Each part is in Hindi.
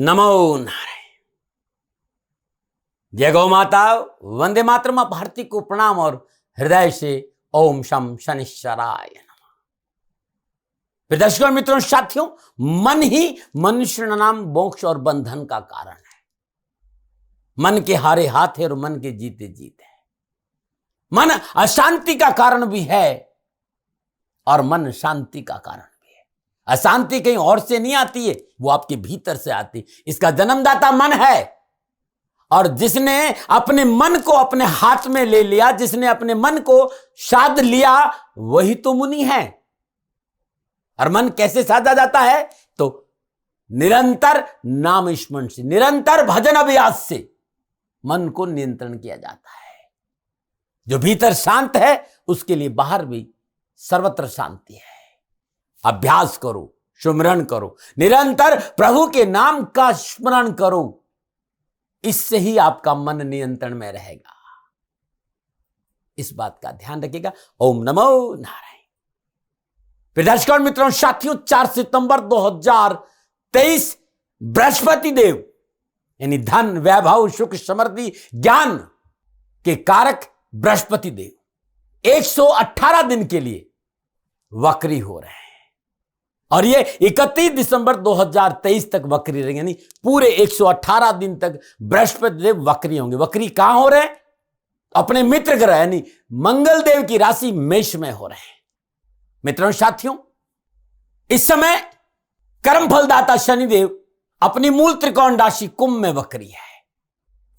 नमो नारायण। जय गौ माता, वंदे मातरम। भारती को प्रणाम और हृदय से ओम शम शनिश्चराय नमः। दर्शकों, मित्रों, साथियों, मन ही मनुष्य नाम मोक्ष और बंधन का कारण है। मन के हारे हाथ है और मन के जीते जीत है। मन अशांति का कारण भी है और मन शांति का कारण भी है। अशांति कहीं और से नहीं आती है, वो आपके भीतर से आती है। इसका जन्मदाता मन है। और जिसने अपने मन को अपने हाथ में ले लिया, जिसने अपने मन को साध लिया, वही तो मुनि है। और मन कैसे साधा जाता है? तो निरंतर नाम स्मरण से, निरंतर भजन अभ्यास से मन को नियंत्रण किया जाता है। जो भीतर शांत है उसके लिए बाहर भी सर्वत्र शांति है। अभ्यास करो, सुमिरन करो, निरंतर प्रभु के नाम का स्मरण करो। इससे ही आपका मन नियंत्रण में रहेगा। इस बात का ध्यान रखिएगा। ओम नमो नारायण। दर्शकों, मित्रों, साथियों, 4 सितंबर 2023 बृहस्पति देव यानी धन, वैभव, सुख, समृद्धि, ज्ञान के कारक बृहस्पति देव 118 दिन के लिए वक्री हो रहे हैं। और ये 31 दिसंबर 2023 तक वक्री रहेंगे, यानी पूरे 118 दिन तक बृहस्पति देव वक्री होंगे। वक्री कहां हो रहे हैं? अपने मित्र ग्रह यानी मंगल देव की राशि मेष में हो रहे हैं। मित्रों, साथियों, इस समय कर्म फलदाता शनिदेव अपनी मूल त्रिकोण राशि कुंभ में वक्री है।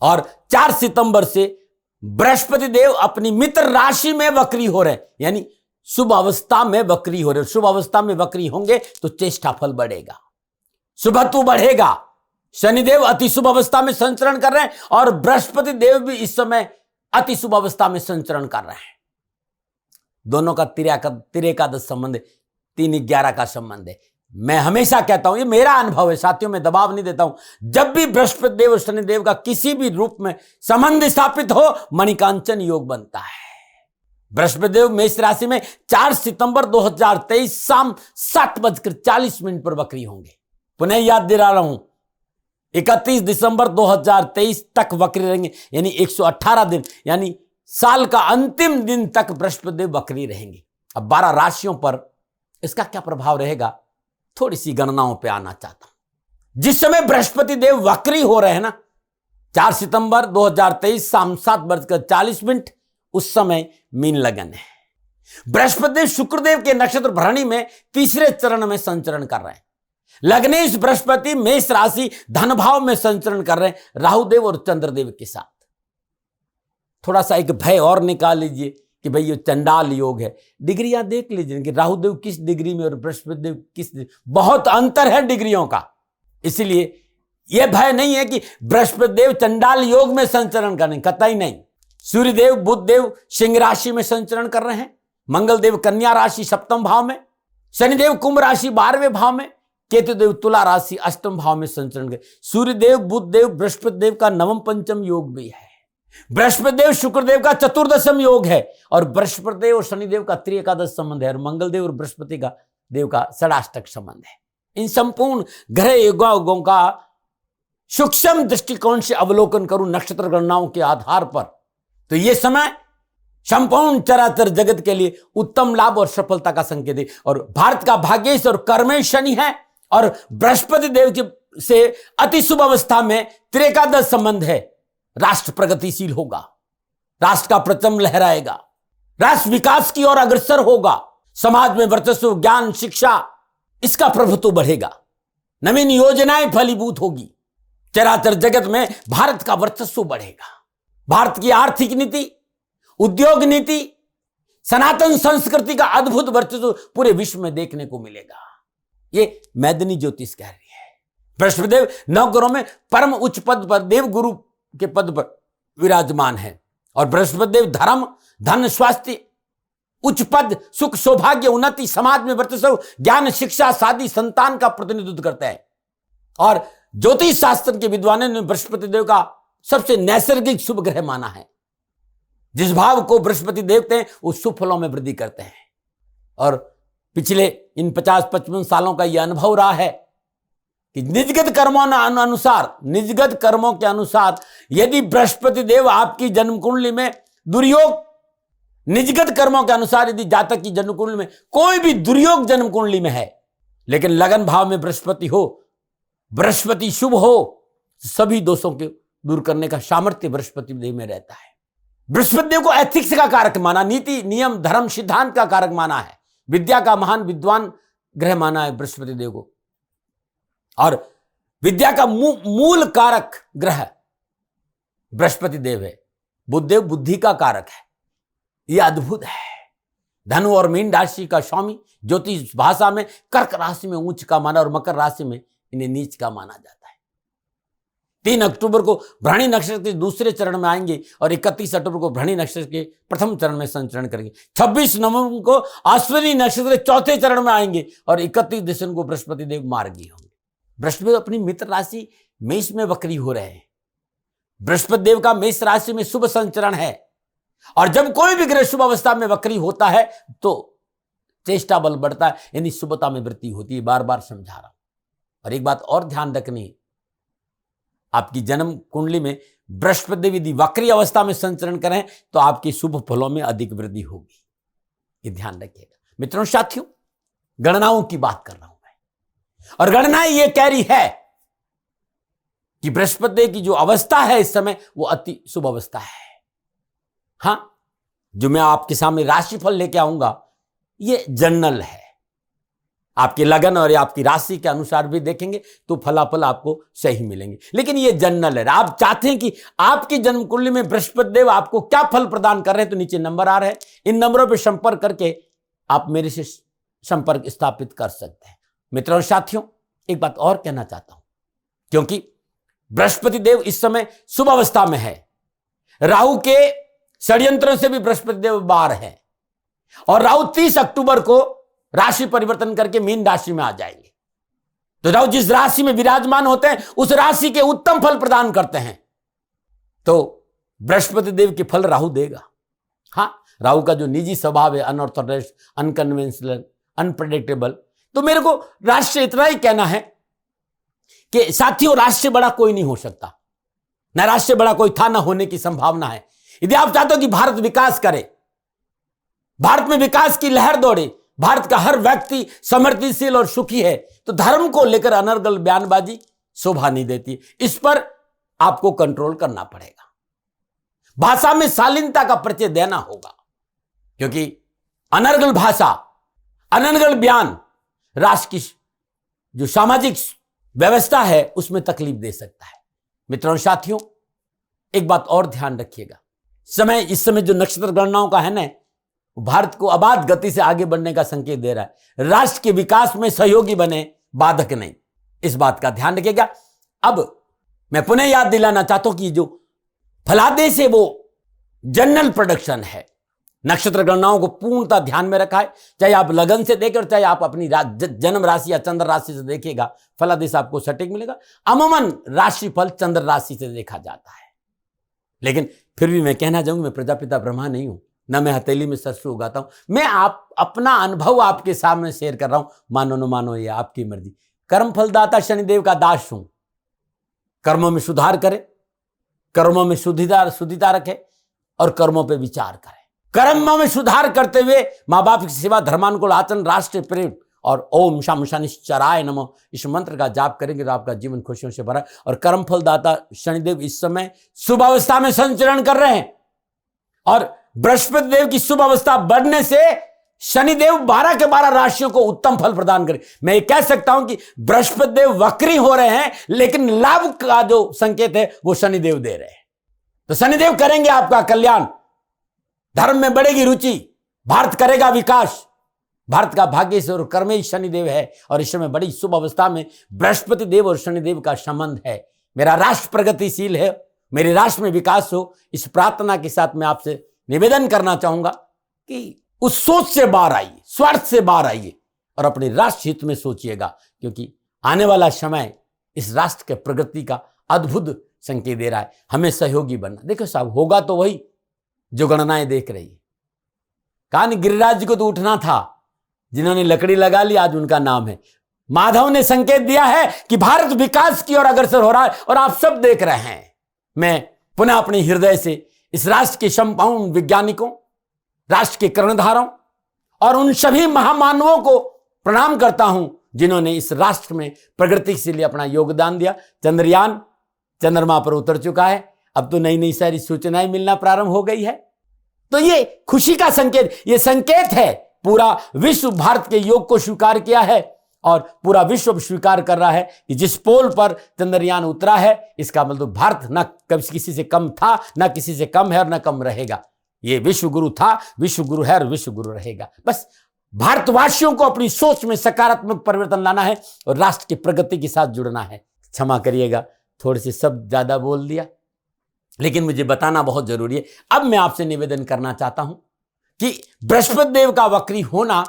और 4 सितंबर से बृहस्पति देव अपनी मित्र राशि में वक्री हो रहे हैं, यानी शुभ अवस्था में वक्री हो रहे। शुभ अवस्था में वक्री होंगे तो चेष्टा फल बढ़ेगा, शुभत्व बढ़ेगा। शनिदेव अति शुभ अवस्था में संचरण कर रहे हैं और बृहस्पति देव भी इस समय अति शुभ अवस्था में संचरण कर रहे हैं। दोनों का तिरेकादश संबंध, 3-11 का संबंध है। मैं हमेशा कहता हूं, ये मेरा अनुभव है साथियों, मैं दबाव नहीं देता हूं। जब भी बृहस्पति देव और शनिदेव का किसी भी रूप में संबंध स्थापित हो, मणिकांचन योग बनता है। बृहस्पति देव मेष राशि में 4 सितंबर 2023 शाम 7:40 पर वक्री होंगे। पुनः याद दिला रहा हूं, 31 दिसंबर 2023 तक वक्री रहेंगे, यानी 118 दिन, यानी साल का अंतिम दिन तक बृहस्पति देव वक्री रहेंगे। अब 12 राशियों पर इसका क्या प्रभाव रहेगा, थोड़ी सी गणनाओं पे आना चाहता हूं। जिस समय बृहस्पति देव वक्री हो रहे हैं ना, 4 सितंबर 2023 शाम 7:40, उस समय मीन लगन है। बृहस्पति देव शुक्रदेव के नक्षत्र भरणी में 3रे चरण में संचरण कर रहे हैं। लग्नेश बृहस्पति मेष राशि धन भाव में संचरण कर रहे हैं राहुदेव और चंद्रदेव के साथ। थोड़ा सा एक भय और निकाल लीजिए कि भाई ये चंडाल योग है। डिग्रियां देख लीजिए कि राहुदेव किस डिग्री में और बृहस्पति देव किस, बहुत अंतर है डिग्रियों का। इसलिए यह भय नहीं है कि बृहस्पति देव चंडाल योग में संचरण करें, कतई नहीं। सूर्यदेव बुध देव सिंह राशि में संचरण कर रहे हैं, मंगल देव कन्या राशि 7वें भाव में, शनिदेव कुंभ राशि 12वें भाव में, केतुदेव तुला राशि 8वें भाव में संचरण कर। सूर्यदेव बुध देव बृहस्पति देव का 9व पंचम योग भी है। बृहस्पति देव शुक्रदेव का 14th योग है और बृहस्पति देव और शनिदेव का त्रिएकादश संबंध है और मंगल देव और बृहस्पति का देव का षडाष्टक संबंध है। इन संपूर्ण ग्रह योगों का सूक्ष्म दृष्टिकोण से अवलोकन करूं नक्षत्र गणनाओं के आधार पर, तो यह समय संपूर्ण चराचर जगत के लिए उत्तम लाभ और सफलता का संकेत है। और भारत का भाग्येश और कर्मेश शनि है और बृहस्पति देव से अति शुभ अवस्था में त्रिएकादश संबंध है। राष्ट्र प्रगतिशील होगा, राष्ट्र का परचम लहराएगा, राष्ट्र विकास की ओर अग्रसर होगा, समाज में वर्चस्व, ज्ञान, शिक्षा, इसका प्रभुत्व बढ़ेगा, नवीन योजनाएं फलीभूत होगी, चराचर जगत में भारत का वर्चस्व बढ़ेगा। भारत की आर्थिक नीति, उद्योग नीति, सनातन संस्कृति का अद्भुत वर्चस्व पूरे विश्व में देखने को मिलेगा। ये मैदनी ज्योतिष कह रही है। बृहस्पति देव 9 ग्रहों में परम उच्च पद पर, देव गुरु के पद पर विराजमान है और बृहस्पति देव धर्म, धन, स्वास्थ्य, उच्च पद, सुख, सौभाग्य, उन्नति, समाज में वर्चस्व, ज्ञान, शिक्षा, शादी, संतान का प्रतिनिधित्व करता है। और ज्योतिष शास्त्र के विद्वानों ने बृहस्पति देव का सबसे नैसर्गिक शुभ ग्रह माना है। जिस भाव को बृहस्पति देखते हैं उस शुभ फलों में वृद्धि करते हैं। और पिछले इन 50-55 सालों का यह अनुभव रहा है कि निजगत कर्मों के अनुसार यदि बृहस्पति देव आपकी जन्म कुंडली में दुर्योग, निजगत कर्मों के अनुसार यदि जातक की जन्म कुंडली में कोई भी दुर्योग जन्म कुंडली में है, लेकिन लगन भाव में बृहस्पति हो, बृहस्पति शुभ हो, सभी दोषों के दूर करने का सामर्थ्य बृहस्पति देव में रहता है। बृहस्पति देव को एथिक्स का कारक माना, नीति नियम धर्म सिद्धांत का कारक माना है, विद्या का महान विद्वान ग्रह माना है बृहस्पति देव को, और विद्या का मूल कारक ग्रह बृहस्पति देव है। बुध देव बुद्धि का कारक है। यह अद्भुत है। धनु और मीन राशि का स्वामी ज्योतिष भाषा में कर्क राशि में उच्च का माना और मकर राशि में इन्हें नीच का माना जाता है। 3 अक्टूबर को भरणी नक्षत्र के दूसरे चरण में आएंगे और 31 अक्टूबर को भरणी नक्षत्र के प्रथम चरण में संचरण करेंगे। 26 नवंबर को अश्विनी नक्षत्र के चौथे चरण में आएंगे और 31 दिसंबर को बृहस्पति देव मार्गी होंगे। बृहस्पति अपनी मित्र राशि मेष में वक्री हो रहे हैं। बृहस्पति देव का मेष राशि में शुभ संचरण है, और जब कोई भी ग्रह शुभ अवस्था में वक्री होता है तो चेष्टा बल बढ़ता है, यानी शुभता में वृद्धि होती है। बार बार समझा रहा हूं। और एक बात और ध्यान रखनी, आपकी जन्म कुंडली में बृहस्पति देव यदि वक्री अवस्था में संचरण करें तो आपके शुभ फलों में अधिक वृद्धि होगी। ये ध्यान रखिएगा मित्रों। साथियों, गणनाओं की बात कर रहा हूं मैं, और गणनाएं ये कह रही है कि बृहस्पति देव की जो अवस्था है इस समय वो अति शुभ अवस्था है। हां, जो मैं आपके सामने राशिफल लेके आऊंगा ये जनरल है। आपके लगन और आपकी राशि के अनुसार भी देखेंगे तो फलाफल आपको सही मिलेंगे, लेकिन ये जनरल है। आप चाहते हैं कि आपकी जन्म कुंडली में बृहस्पति देव आपको क्या फल प्रदान कर रहे हैं, तो नीचे नंबर आ रहे हैं, इन नंबरों पर संपर्क करके आप मेरे से संपर्क स्थापित कर सकते हैं। मित्रों और साथियों, एक बात और कहना चाहता हूं, क्योंकि बृहस्पति देव इस समय शुभ अवस्था में है, राहु के षड्यंत्रों से भी बृहस्पति देव बाहर है, और राहु 30 अक्टूबर को राशि परिवर्तन करके मीन राशि में आ जाएंगे। तो राहु जिस राशि में विराजमान होते हैं उस राशि के उत्तम फल प्रदान करते हैं, तो बृहस्पति देव के फल राहु देगा। हां, राहु का जो निजी स्वभाव है, अनऑर्थोडॉक्स, अनकन्वेंशनल, अनप्रेडिक्टेबल, तो मेरे को राशि से इतना ही कहना है कि साथियों, राशि से बड़ा कोई नहीं हो सकता, न राशि से बड़ा कोई था, न होने की संभावना है। यदि आप चाहते हो कि भारत विकास करे, भारत में विकास की लहर दौड़े, भारत का हर व्यक्ति समृद्धिशील और सुखी है, तो धर्म को लेकर अनर्गल बयानबाजी शोभा नहीं देती। इस पर आपको कंट्रोल करना पड़ेगा। भाषा में शालीनता का परिचय देना होगा, क्योंकि अनर्गल भाषा, अनर्गल बयान राष्ट्र की जो सामाजिक व्यवस्था है उसमें तकलीफ दे सकता है। मित्रों साथियों, एक बात और ध्यान रखिएगा, इस समय जो नक्षत्र गणनाओं का है ना, भारत को अबाध गति से आगे बढ़ने का संकेत दे रहा है। राष्ट्र के विकास में सहयोगी बने, बाधक नहीं। इस बात का ध्यान रखिएगा। अब मैं पुनः याद दिलाना चाहता हूं कि जो फलादेश है वो जनरल प्रोडक्शन है। नक्षत्र गणनाओं को पूर्णतः ध्यान में रखा है, चाहे आप लगन से देखें और चाहे आप अपनी जन्म राशि या चंद्र राशि से देखेगा, फलादेश आपको सटीक मिलेगा। अमूमन राशिफल चंद्र राशि से देखा जाता है, लेकिन फिर भी मैं कहना चाहूंगा, मैं प्रजापिता ब्रह्मा नहीं हूं, ना मैं हथेली में सरसों उगाता हूं। मैं अपना अनुभव आपके सामने शेयर कर रहा हूं। मानो न मानो, ये आपकी मर्जी। कर्म फलदाता शनिदेव का दास हूं। कर्मों में सुधार करें, कर्मों में शुद्धिता रखें और कर्मों पे विचार करें। कर्मों में सुधार करते हुए माँ बाप की सेवा, धर्मानुकूल आचरण, राष्ट्र प्रेम और ओम शम शनिश्चराय नमः इस मंत्र का जाप करेंगे तो आपका जीवन खुशियों से भरा। और कर्म फलदाता शनिदेव इस समय शुभ अवस्था में संचरण कर रहे हैं, और बृहस्पति देव की शुभ अवस्था बढ़ने से शनिदेव 12 के 12 राशियों को उत्तम फल प्रदान करें। मैं ये कह सकता हूं कि बृहस्पति देव वक्री हो रहे हैं, लेकिन लाभ का जो संकेत है वो शनिदेव दे रहे हैं। तो शनिदेव करेंगे आपका कल्याण, धर्म में बढ़ेगी रुचि, भारत करेगा विकास। भारत का भाग्येश्वर और कर्मेश शनिदेव है, और इस समय बड़ी शुभ अवस्था में बृहस्पति देव और शनिदेव का संबंध है। मेरा राष्ट्र प्रगतिशील है, मेरे राष्ट्र में विकास हो, इस प्रार्थना के साथ मैं आपसे निवेदन करना चाहूंगा कि उस सोच से बाहर आइए, स्वार्थ से बाहर आइए और अपने राष्ट्र हित में सोचिएगा, क्योंकि आने वाला समय इस राष्ट्र के प्रगति का अद्भुत संकेत दे रहा है। हमें सहयोगी बनना। देखो साहब, होगा तो वही जो गणनाएं देख रही है। कहा नहीं, गिरिराज जी को तो उठना था, जिन्होंने लकड़ी लगा ली आज उनका नाम है। माधव ने संकेत दिया है कि भारत विकास की ओर अग्रसर हो रहा है और आप सब देख रहे हैं। मैं पुनः अपने हृदय से इस राष्ट्र के संपूर्ण वैज्ञानिकों, राष्ट्र के कर्णधारों और उन सभी महामानवों को प्रणाम करता हूं जिन्होंने इस राष्ट्र में प्रगति के लिए अपना योगदान दिया। चंद्रयान चंद्रमा पर उतर चुका है, अब तो नई नई सारी सूचनाएं मिलना प्रारंभ हो गई है। तो ये खुशी का संकेत, ये संकेत है। पूरा विश्व भारत के योग को स्वीकार किया है और पूरा विश्व स्वीकार कर रहा है कि जिस पोल पर चंद्रयान उतरा है, इसका मतलब भारत न कभी किसी से कम था, न किसी से कम है और न कम रहेगा। ये विश्व गुरु था, विश्व गुरु है और विश्व गुरु रहेगा। बस भारतवासियों को अपनी सोच में सकारात्मक परिवर्तन लाना है और राष्ट्र की प्रगति के साथ जुड़ना है। क्षमा करिएगा, थोड़े से शब्द ज्यादा बोल दिया, लेकिन मुझे बताना बहुत जरूरी है। अब मैं आपसे निवेदन करना चाहता हूं कि बृहस्पति देव का वक्री होना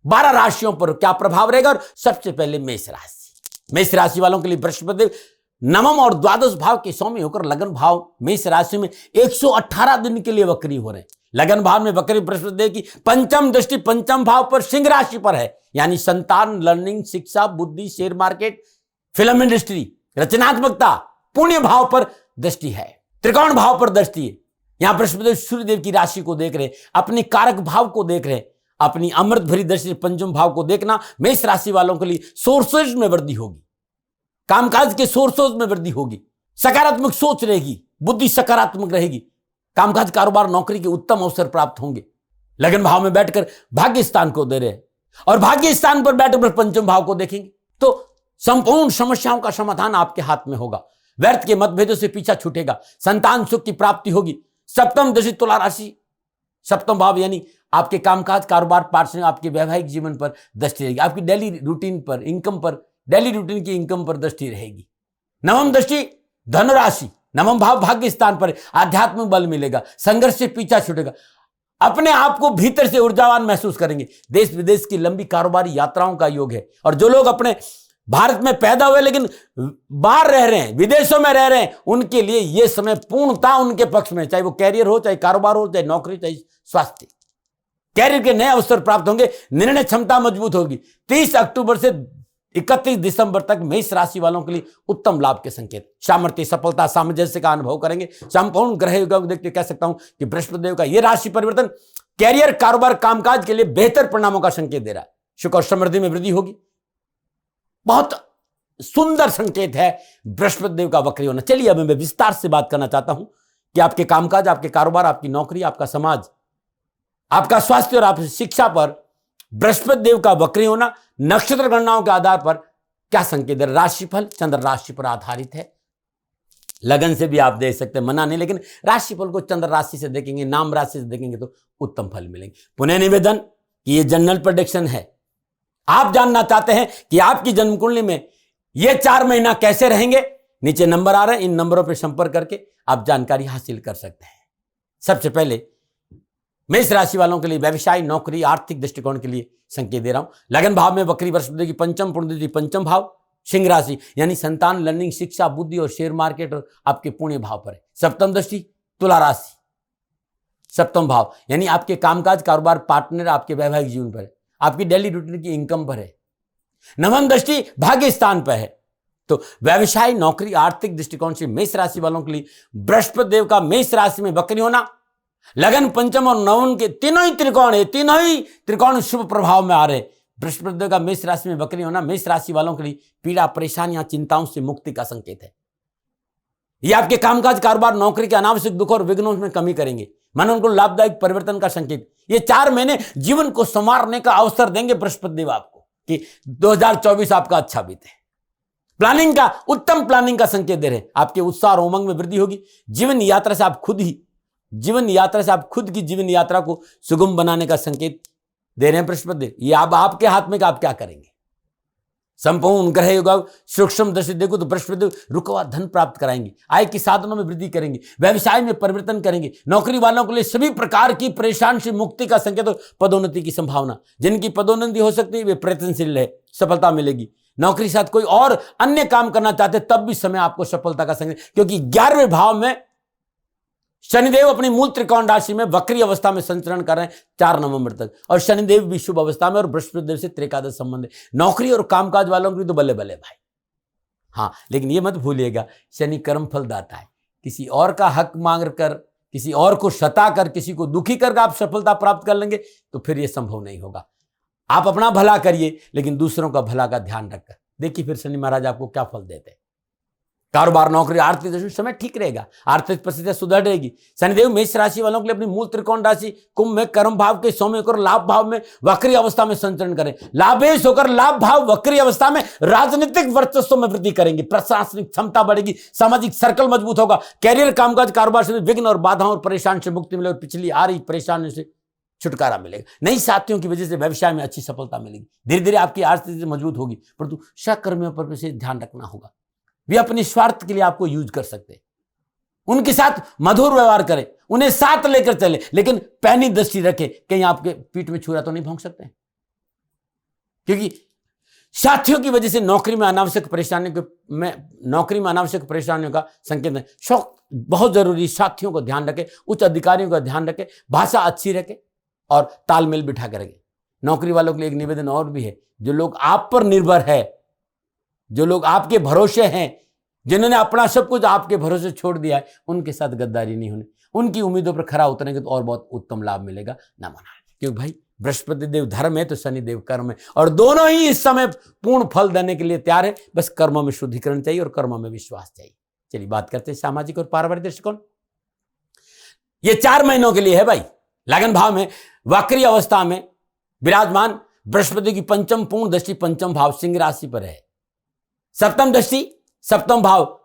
12 राशियों पर क्या प्रभाव रहेगा। और सबसे पहले मेष राशि, मेष राशि वालों के लिए बृहस्पति देव नवम और द्वादश भाव के स्वामी होकर लगन भाव मेष राशि में 118 दिन के लिए वक्री हो रहे हैं। लगन भाव में वक्री बृहस्पति देव की पंचम दृष्टि पंचम भाव पर सिंह राशि पर है, यानी संतान, लर्निंग, शिक्षा, बुद्धि, शेयर मार्केट, फिल्म इंडस्ट्री, रचनात्मकता, पुण्य भाव पर दृष्टि है, त्रिकोण भाव पर दृष्टि है। यहां बृहस्पति देव सूर्यदेव की राशि को देख रहे, अपने कारक भाव को देख रहे, अपनी अमृत भरी दृष्टि से पंचम भाव को देखना मेष राशि वालों के लिए सोर्सेज में वृद्धि होगी, कामकाज के सोर्सेज में वृद्धि होगी, सकारात्मक सोच रहेगी, बुद्धि सकारात्मक रहेगी, कामकाज, कारोबार, नौकरी के उत्तम अवसर प्राप्त होंगे। लगन भाव में बैठकर भाग्य स्थान को दे रहे और भाग्य स्थान पर बैठकर पंचम भाव को देखेंगे तो संपूर्ण समस्याओं का समाधान आपके हाथ में होगा। व्यर्थ के मतभेदों से पीछा छूटेगा, संतान सुख की प्राप्ति होगी। सप्तम दृष्टि तुला राशि, सप्तम भाव यानी आपके कामकाज, कारोबार, पार्टनर, आपके वैवाहिक जीवन पर दृष्टि रहेगी, आपकी डेली रूटीन पर, इनकम पर, डेली रूटीन की इनकम पर दृष्टि रहेगी। नवम दृष्टि धनु राशि, नवम भाव भाग्य स्थान पर, आध्यात्मिक बल मिलेगा, संघर्ष से पीछा छूटेगा, अपने आप को भीतर से ऊर्जावान महसूस करेंगे। देश विदेश की लंबी कारोबारी यात्राओं का योग है। और जो लोग अपने भारत में पैदा हुए लेकिन बाहर रह रहे हैं, विदेशों में रह रहे हैं, उनके लिए यह समय पूर्णता उनके पक्ष में, चाहे वो कैरियर हो, चाहे कारोबार हो, चाहे नौकरी, चाहे स्वास्थ्य, कैरियर के नए अवसर प्राप्त होंगे, निर्णय क्षमता मजबूत होगी। 30 अक्टूबर से 31 दिसंबर तक मेष राशि वालों के लिए उत्तम लाभ के संकेत, सामर्थ्य, सफलता, सामंजस्य का अनुभव करेंगे। संपूर्ण ग्रह योग देखते कह सकता हूं कि बृहस्पति देव का यह राशि परिवर्तन कैरियर, कारोबार, कामकाज के लिए बेहतर परिणामों का संकेत दे रहा है। सुख और समृद्धि में वृद्धि होगी। बहुत सुंदर संकेत है बृहस्पति देव का वक्री होना। चलिए अब मैं विस्तार से बात करना चाहता हूं कि आपके कामकाज, आपके कारोबार, आपकी नौकरी, आपका समाज, आपका स्वास्थ्य और आपकी शिक्षा पर बृहस्पति देव का वक्री होना नक्षत्र गणनाओं के आधार पर क्या संकेत है। राशिफल चंद्र राशि पर आधारित है। लगन से भी आप देख सकते हैं, मना नहीं, लेकिन राशिफल को चंद्र राशि से देखेंगे, नाम राशि से देखेंगे तो उत्तम फल मिलेंगे। पुनः निवेदन कि यह जनरल प्रेडिक्शन है। आप जानना चाहते हैं कि आपकी जन्म कुंडली में ये 4 महीना कैसे रहेंगे, नीचे नंबर आ रहे हैं, इन नंबरों पर संपर्क करके आप जानकारी हासिल कर सकते हैं। सबसे पहले मेष राशि वालों के लिए व्यवसाय, नौकरी, आर्थिक दृष्टिकोण के लिए संकेत दे रहा हूं। लगन भाव में वक्री बृहस्पति की पंचम पुण्य पंचम भाव सिंह राशि यानी संतान, लर्निंग, शिक्षा, बुद्धि और शेयर मार्केट और आपके पुण्य भाव पर है। सप्तम दृष्टि तुला राशि, सप्तम भाव यानी आपके कामकाज, कारोबार, पार्टनर, आपके वैवाहिक जीवन पर है, आपकी डेली रूटीन की इनकम पर है। नवम दृष्टि भाग्य स्थान पर है। तो व्यवसाय, नौकरी, आर्थिक दृष्टिकोण से मेष राशि वालों के लिए बृहस्पति देव का मेष राशि में वक्री होना, लगन, पंचम और नवम के तीनों ही त्रिकोण है, तीनों ही त्रिकोण शुभ प्रभाव में आ रहे। बृहस्पति देव का मेष राशि में वक्री होना मेष राशि वालों के लिए पीड़ा, परेशानियां, चिंताओं से मुक्ति का संकेत है। यह आपके कामकाज, कारोबार, नौकरी के अनावश्यक दुख और विघ्नों में कमी करेंगे, मन उनको लाभदायक परिवर्तन का संकेत। ये 4 महीने जीवन को संवारने का अवसर देंगे बृहस्पति देव आपको कि 2024 आपका अच्छा बीते। प्लानिंग का, उत्तम प्लानिंग का संकेत दे रहे हैं। आपके उत्साह और उमंग में वृद्धि होगी। जीवन यात्रा से आप खुद की जीवन यात्रा को सुगम बनाने का संकेत दे रहे हैं बृहस्पति देव। ये अब आपके हाथ में कि आप क्या करेंगे। संपूर्ण ग्रह योग सूक्ष्म दृष्टि देखो तो बृहस्पति देव रुका हुआ धन प्राप्त कराएंगे, आय के साधनों में वृद्धि करेंगे, व्यवसाय में परिवर्तन करेंगे। नौकरी वालों के लिए सभी प्रकार की परेशानी से मुक्ति का संकेत और पदोन्नति की संभावना। जिनकी पदोन्नति हो सकती है वे प्रयत्नशील है, सफलता मिलेगी। नौकरी के साथ कोई और अन्य काम करना चाहते तब भी समय आपको सफलता का संकेत, क्योंकि 11वें भाव में शनिदेव अपनी मूल त्रिकोण राशि में वक्री अवस्था में संचरण कर रहे हैं 4 नवंबर तक, और शनिदेव भी शुभ अवस्था में, और बृहस्पति देव से त्रिकादश संबंध है। नौकरी और कामकाज वालों की तो बल्ले बल्ले भाई। हाँ, लेकिन ये मत भूलिएगा, शनि कर्म फल दाता है। किसी और का हक मांग कर, किसी और को सता कर, किसी को दुखी करके आप सफलता प्राप्त कर लेंगे तो फिर यह संभव नहीं होगा। आप अपना भला करिए, लेकिन दूसरों का भला का ध्यान रखकर देखिए फिर शनि महाराज आपको क्या फल देते हैं। कारोबार, नौकरी, आर्थिक दशा समय ठीक रहेगा, आर्थिक परिस्थितियां सुधर रहेगी। शनिदेव मेष राशि वालों के लिए अपनी मूल त्रिकोण राशि कुंभ में कर्म भाव के सौम्य और लाभ भाव में वक्री अवस्था में संचरण करें। लाभेश होकर लाभ भाव वक्री अवस्था में राजनीतिक वर्चस्व में वृद्धि करेंगे, प्रशासनिक क्षमता बढ़ेगी, सामाजिक सर्कल मजबूत होगा, कैरियर, कामकाज, कारोबार से विघ्न और बाधाओं और परेशान से मुक्ति मिलेगी, और पिछली आ रही परेशानी से छुटकारा मिलेगा। नई साथियों की वजह से व्यवसाय में अच्छी सफलता मिलेगी। धीरे धीरे आपकी आर्थिक स्थिति मजबूत होगी, परंतु सहकर्मियों पर विशेष ध्यान रखना होगा। वे अपने स्वार्थ के लिए आपको यूज कर सकते हैं। उनके साथ मधुर व्यवहार करें, उन्हें साथ लेकर चले, लेकिन पैनी दृष्टि रखें, कहीं आपके पीठ में छुरा तो नहीं भोंक सकते, क्योंकि साथियों की वजह से नौकरी में अनावश्यक परेशानियों का संकेत है। शौक बहुत जरूरी, साथियों को ध्यान रखें, उच्च अधिकारियों का ध्यान रखें, भाषा अच्छी रखें और तालमेल बिठा कर रखें। नौकरी वालों के लिए एक निवेदन और भी है, जो लोग आप पर निर्भर है, जो लोग आपके भरोसे हैं, जिन्होंने अपना सब कुछ आपके भरोसे छोड़ दिया है, उनके साथ गद्दारी नहीं होनी। उनकी उम्मीदों पर खरा उतरेंगे तो और बहुत उत्तम लाभ मिलेगा, ना मना। क्योंकि भाई बृहस्पति देव धर्म है तो शनि देव कर्म है, और दोनों ही इस समय पूर्ण फल देने के लिए तैयार है। बस कर्मों में शुद्धिकरण चाहिए और कर्मों में विश्वास चाहिए। चलिए बात करते हैं सामाजिक और पारिवारिक दृष्टिकोण। ये 4 महीनों के लिए है भाई। लगन भाव में वक्री अवस्था में विराजमान बृहस्पति की पंचम पूर्ण दृष्टि पंचम भाव सिंह राशि पर है। सप्तम दृष्टि सप्तम भाव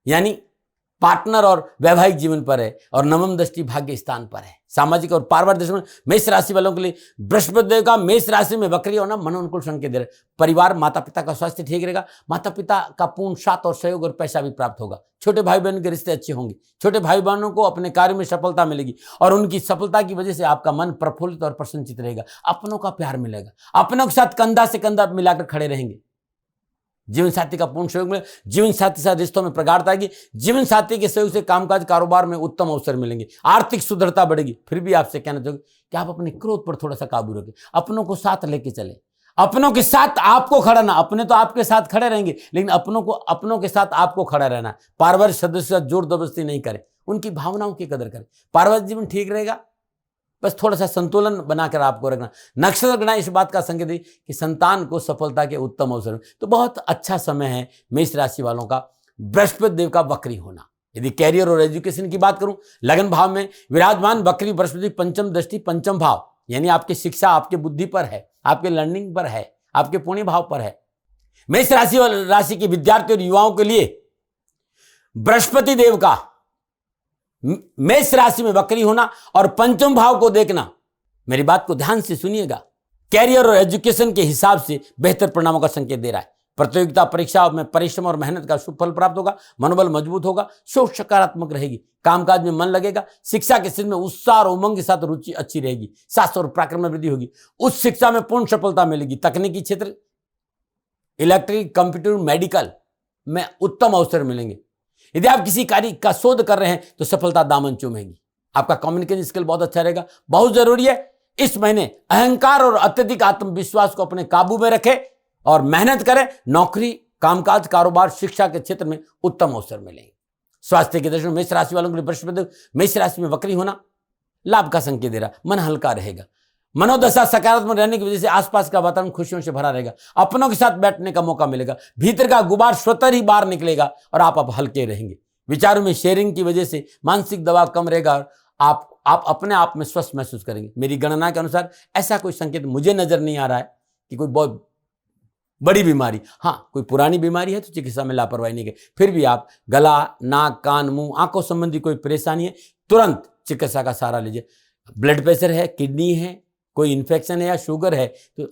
यानी पार्टनर और वैवाहिक जीवन पर है, और नवम दृष्टि भाग्य स्थान पर है। सामाजिक और पारिवारिक दृष्टि मेष राशि वालों के लिए बृहस्पति देव का मेष राशि में वक्री होना मनोनुकूल संकेत दे रहा है। परिवार, माता पिता का स्वास्थ्य ठीक रहेगा, माता पिता का पूर्ण साथ और सहयोग और पैसा भी प्राप्त होगा। छोटे भाई बहन के रिश्ते अच्छे होंगे, छोटे भाई बहनों को अपने कार्य में सफलता मिलेगी, और उनकी सफलता की वजह से आपका मन प्रफुल्लित और प्रसन्नचित रहेगा। अपनों का प्यार मिलेगा, अपनों के साथ कंधा से कंधा मिलाकर खड़े रहेंगे। जीवन साथी का पूर्ण सहयोग मिले, जीवन साथी के साथ रिश्तों में प्रगाढ़ता आएगी, जीवन साथी के सहयोग से कामकाज कारोबार में उत्तम अवसर मिलेंगे, आर्थिक सुदृढ़ता बढ़ेगी। फिर भी आपसे कहना चाहूंगा कि आप अपने क्रोध पर थोड़ा सा काबू रखें, अपनों को साथ लेके चले, अपनों के साथ आपको खड़ा ना, अपने तो आपके साथ खड़े रहेंगे, लेकिन अपनों के साथ आपको खड़ा रहना। पारिवारिक सदस्य से जोर जबरदस्ती नहीं करें, उनकी भावनाओं की कदर करें। पारिवारिक जीवन ठीक रहेगा, बस थोड़ा सा संतुलन बनाकर आपको रखना। नक्षत्र गणना इस बात का संकेत है कि संतान को सफलता के उत्तम अवसर, तो बहुत अच्छा समय है मेष राशि वालों का बृहस्पति देव का वक्री होना। यदि कैरियर और एजुकेशन की बात करूं, लगन भाव में विराजमान वक्री बृहस्पति पंचम दृष्टि पंचम भाव यानी आपकी शिक्षा, आपके बुद्धि पर है, आपके लर्निंग पर है, आपके पुण्य भाव पर है। मेष राशि के विद्यार्थी और युवाओं के लिए बृहस्पति देव का मेष राशि में वक्री होना और पंचम भाव को देखना, मेरी बात को ध्यान से सुनिएगा, कैरियर और एजुकेशन के हिसाब से बेहतर परिणामों का संकेत दे रहा है। प्रतियोगिता परीक्षा में परिश्रम और मेहनत का शुभ फल प्राप्त होगा, मनोबल मजबूत होगा, सोच सकारात्मक रहेगी, कामकाज में मन लगेगा, शिक्षा के क्षेत्र में उत्साह और उमंग के साथ रुचि अच्छी रहेगी, शास्त्र और पराक्रम में वृद्धि होगी, उच्च शिक्षा में पूर्ण सफलता मिलेगी, तकनीकी क्षेत्र, इलेक्ट्रिक, कंप्यूटर, मेडिकल में उत्तम अवसर मिलेंगे। यदि आप किसी कार्य का शोध कर रहे हैं तो सफलता दामन चूमेगी। आपका कम्युनिकेशन स्किल बहुत अच्छा रहेगा। बहुत जरूरी है इस महीने अहंकार और अत्यधिक आत्मविश्वास को अपने काबू में रखें और मेहनत करें। नौकरी, कामकाज, कारोबार, शिक्षा के क्षेत्र में उत्तम अवसर मिलेंगे। स्वास्थ्य के दृष्टि में मेष राशि वालों के लिए बृहस्पति मेष राशि में वक्री होना लाभ का संकेत दे रहा, मन हल्का रहेगा, मनोदशा सकारात्मक रहने की वजह से आसपास का वातावरण खुशियों से भरा रहेगा, अपनों के साथ बैठने का मौका मिलेगा, भीतर का गुबार स्वतः ही बाहर निकलेगा और आप हल्के रहेंगे। विचारों में शेयरिंग की वजह से मानसिक दबाव कम रहेगा और आप अपने आप में स्वस्थ महसूस करेंगे। मेरी गणना के अनुसार ऐसा कोई संकेत मुझे नजर नहीं आ रहा है कि कोई बहुत बड़ी बीमारी, हाँ कोई पुरानी बीमारी है तो चिकित्सा में लापरवाही नहीं करें। फिर भी आप गला, नाक, कान, मुंह, आंखों संबंधी कोई परेशानी है तुरंत चिकित्सा का सहारा लीजिए। ब्लड प्रेशर है, किडनी है, कोई इन्फेक्शन है या शुगर है तो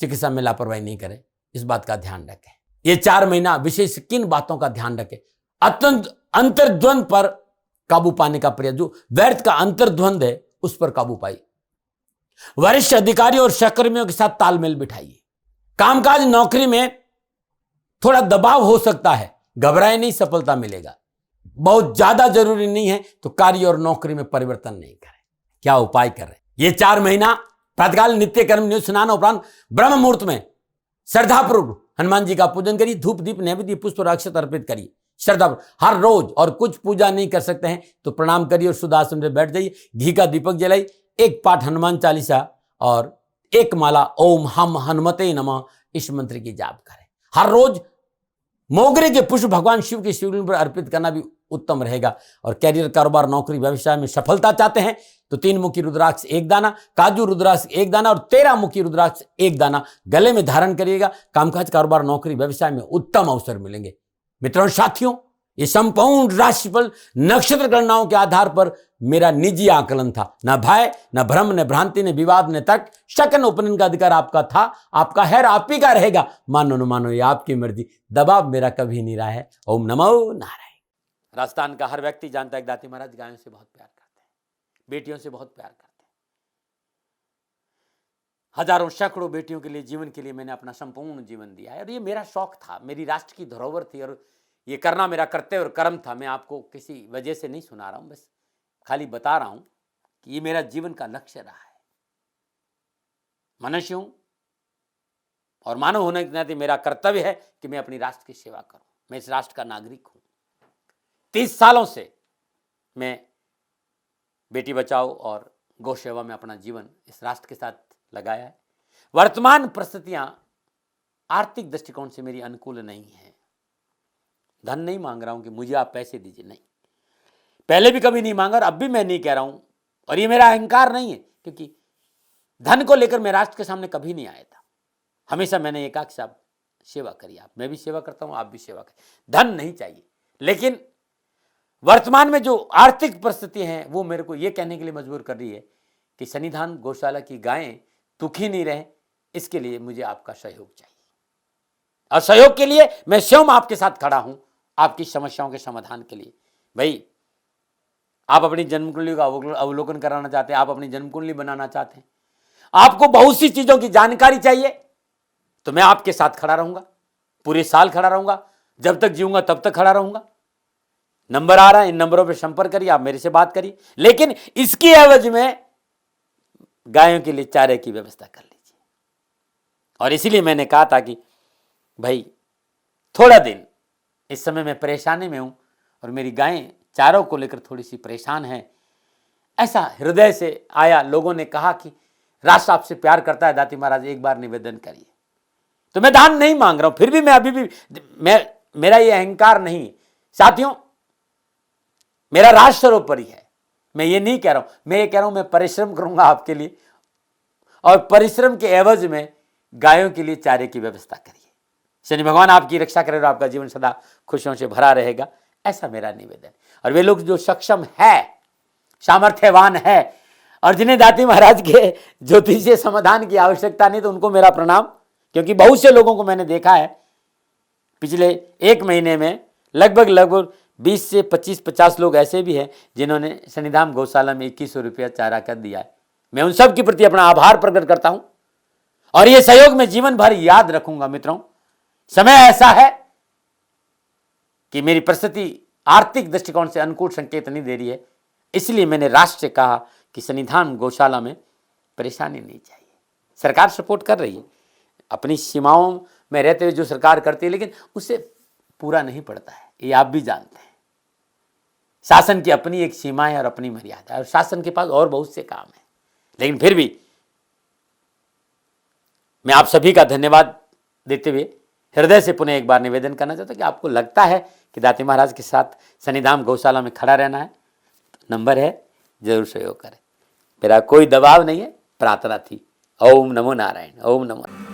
चिकित्सा में लापरवाही नहीं करें, इस बात का ध्यान रखें। ये 4 महीना विशेष किन बातों का ध्यान रखें? अत्यंत अंतर्द्वंद पर काबू पाने का प्रयास, जो व्यर्थ का अंतर्द्वंद है उस पर काबू पाइए। वरिष्ठ अधिकारी और सहकर्मियों के साथ तालमेल बिठाइए। कामकाज, नौकरी में थोड़ा दबाव हो सकता है, घबराए नहीं, सफलता मिलेगा। बहुत ज्यादा जरूरी नहीं है तो कार्य और नौकरी में परिवर्तन नहीं करें। क्या उपाय कर रहे? ये 4 महीना प्रातःकाल नित्य कर्म नियुक्त स्नान उपरांत ब्रह्म मुहूर्त में श्रद्धापूर्वक हनुमान जी का पूजन करिए, धूप दीप नैवेद्य पुष्प और अक्षत अर्पित करिए श्रद्धा हर रोज। और कुछ पूजा नहीं कर सकते हैं तो प्रणाम करिए और शुद्ध आसन में बैठ जाइए, घी का दीपक जलाइए, एक पाठ हनुमान चालीसा और एक माला ओम हम हनुमते नमः इस मंत्र की जाप करें। हर रोज मोगरे के पुष्प भगवान शिव के शिवलिंग पर अर्पित करना भी उत्तम रहेगा। और कैरियर, कारोबार, नौकरी, व्यवसाय में सफलता चाहते हैं तो 3 मुखी रुद्राक्ष 1 दाना, काजू रुद्राक्ष 1 दाना और 13 मुखी रुद्राक्ष 1 दाना गले में धारण करिएगा। कामकाज, कारोबार, नौकरी, व्यवसाय में उत्तम अवसर मिलेंगे। मित्रों, साथियों, ये संपूर्ण राशिफल नक्षत्र गणनाओं के आधार पर मेरा निजी आकलन था। न भय, न भ्रम, न भ्रांति, न विवाद, न तर्क, शक, न उपनयन का अधिकार आपका था, आपका है, आप ही का रहेगा। मानो न मानो, ये आपकी मर्जी, दबाव मेरा कभी नहीं रहा है। ओम नमो नारायण। राजस्थान का हर व्यक्ति जानता है कि दाती महाराज गायों से बहुत प्यार करते हैं, बेटियों से बहुत प्यार करते हैं। हजारों सैकड़ों बेटियों के लिए, जीवन के लिए मैंने अपना संपूर्ण जीवन दिया है और ये मेरा शौक था, मेरी राष्ट्र की धरोहर थी और ये करना मेरा कर्तव्य और कर्म था। मैं आपको किसी वजह से नहीं सुना रहा हूं, बस खाली बता रहा हूं कि ये मेरा जीवन का लक्ष्य रहा है। मनुष्य हूं और मानव होने के नाते मेरा कर्तव्य है कि मैं अपनी राष्ट्र की सेवा करूं। मैं इस राष्ट्र का नागरिक हूं। 30 सालों से मैं बेटी बचाओ और गौ सेवा में अपना जीवन इस राष्ट्र के साथ लगाया है। वर्तमान परिस्थितियां आर्थिक दृष्टिकोण से मेरी अनुकूल नहीं है। धन नहीं मांग रहा हूं कि मुझे आप पैसे दीजिए, नहीं, पहले भी कभी नहीं मांगा और अब भी मैं नहीं कह रहा हूं। और ये मेरा अहंकार नहीं है, क्योंकि धन को लेकर मैं राष्ट्र के सामने कभी नहीं आया था। हमेशा मैंने एक आख आप सेवा करी, आप, मैं भी सेवा करता हूं, आप भी सेवा करें। धन नहीं चाहिए, लेकिन वर्तमान में जो आर्थिक परिस्थिति है वो मेरे को ये कहने के लिए मजबूर कर रही है कि सन्निधान गौशाला की गायें दुखी नहीं रहे, इसके लिए मुझे आपका सहयोग चाहिए। और सहयोग के लिए मैं स्वयं आपके साथ खड़ा हूं, आपकी समस्याओं के समाधान के लिए। भाई, आप अपनी जन्म कुंडली का अवलोकन कराना चाहते हैं, आप अपनी जन्म कुंडली बनाना चाहते हैं, आपको बहुत सी चीजों की जानकारी चाहिए, तो मैं आपके साथ खड़ा रहूंगा, पूरे साल खड़ा रहूंगा, जब तक जीऊंगा तब तक खड़ा रहूंगा। नंबर आ रहा है, इन नंबरों पर संपर्क करिए, आप मेरे से बात करिए, लेकिन इसकी एवज में गायों के लिए चारे की व्यवस्था कर लीजिए। और इसीलिए मैंने कहा था कि भाई, थोड़ा दिन इस समय मैं परेशानी में हूं और मेरी गायें चारों को लेकर थोड़ी सी परेशान है। ऐसा हृदय से आया, लोगों ने कहा कि राष्ट्र आपसे प्यार करता है दाती महाराज, एक बार निवेदन करिए। तो मैं दान नहीं मांग रहा हूं, फिर भी मैं अभी भी मेरा ये अहंकार नहीं है। साथियों, मेरा राष्ट्र सर्वोपरि है। मैं ये नहीं कह रहा हूं, मैं ये कह रहा हूं मैं परिश्रम करूंगा आपके लिए, और परिश्रम के एवज में गायों के लिए चारे की व्यवस्था करिए। शनि भगवान आपकी रक्षा करे और आपका जीवन सदा खुशियों से भरा रहेगा, ऐसा मेरा निवेदन। और वे लोग जो सक्षम है, सामर्थ्यवान है और जिन्हें दाती महाराज के ज्योतिषीय समाधान की आवश्यकता नहीं, तो उनको मेरा प्रणाम। क्योंकि बहुत से लोगों को मैंने देखा है पिछले 1 महीने में, लगभग 20 से 25-50 लोग ऐसे भी हैं जिन्होंने सन्निधान गौशाला में 2100 रुपया चारा कर दिया है। मैं उन सब के प्रति अपना आभार प्रकट करता हूं और ये सहयोग में जीवन भर याद रखूंगा। मित्रों, समय ऐसा है कि मेरी परिस्थिति आर्थिक दृष्टिकोण से अनुकूल संकेत नहीं दे रही है, इसलिए मैंने राष्ट्र से कहा कि सन्निधान गौशाला में परेशानी नहीं चाहिए। सरकार सपोर्ट कर रही है, अपनी सीमाओं में रहते हुए जो सरकार करती है, लेकिन उससे पूरा नहीं पड़ता है, ये आप भी जानते हैं। शासन की अपनी एक सीमा है और अपनी मर्यादा है, और शासन के पास और बहुत से काम है। लेकिन फिर भी मैं आप सभी का धन्यवाद देते हुए हृदय से पुनः एक बार निवेदन करना चाहता हूं कि आपको लगता है कि दाती महाराज के साथ सन्निधान गौशाला में खड़ा रहना है, तो नंबर है, जरूर सहयोग करें। मेरा कोई दबाव नहीं है, प्रार्थना थी। ओम नमो नारायण। ओम नमो नारायण।